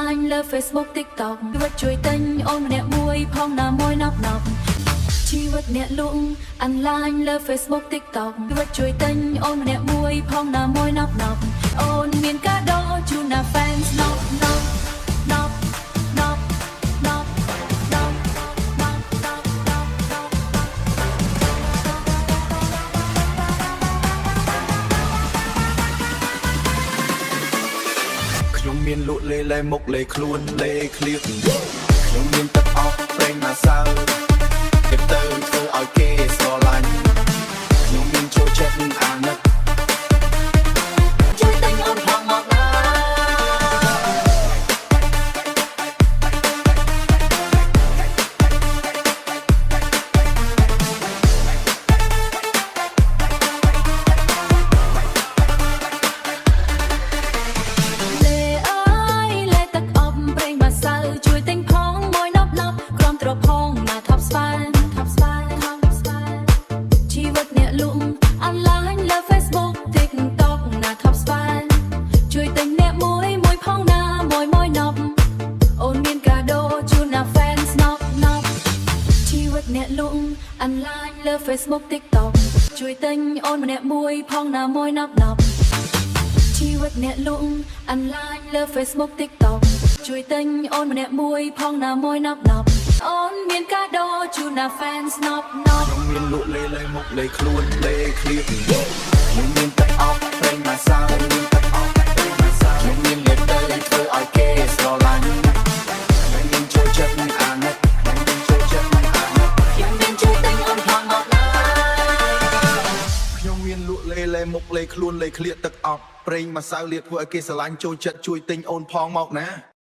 online លើ Facebook TikTok វិតជួយទិញអូនម្នាក់មួយផងណាមួយណប់ណប់ជីវិតអ្នកលក់អនឡាញលើ Facebook TikTok វិតជួយទិញអូនម្នាក់មួយផងណាមួយណប់ណប់អូនមានកាដូជូនណា fans ណប់ណប់ណប់ណប់ណប់ណប់ណប់ខ្ញុំមានលក់លេលែមុខលេខ្លួនលេឃ្លៀកខ្ញុំមានទឹកអប់ប្រេងមកសើគេទៅធ្វើឲ្យគេស្រឡាញ់ខ្ញុំមានចូលចិត្តអាណិតជួយទិញអូនផងមកណាអនឡាញលើ Facebook TikTok ជួយទិញអូនម្នាក់មួយផងណាមួយណប់ណប់ជីវិតអ្នកលក់អនឡាញលើ Facebook TikTok ជួយទិញអូនម្នាក់មួយផងណាមួយណប់ណប់អូនមានកាដូជូនណា fans ណប់ណប់ខ្ញុំមានលក់លេលែមុខលេខ្លួនលេឃ្លៀកខ្ញុំមានទឹកអប់ប្រេងមកសើមានទឹកអប់ប្រេងមកសើខ្ញុំមានលេទៅធ្វើឲ្យគេស្រឡាញ់ខ្ញុំមានចូលចិត្តអាណិតលក់លេលែមុខលេខ្លួនលេឃ្លៀកទឹកអប់ប្រេងមកសៅលាតធ្វើឲ្យគេស្រឡាញ់ចូលចិត្តជួយទិញអូនផងមកណា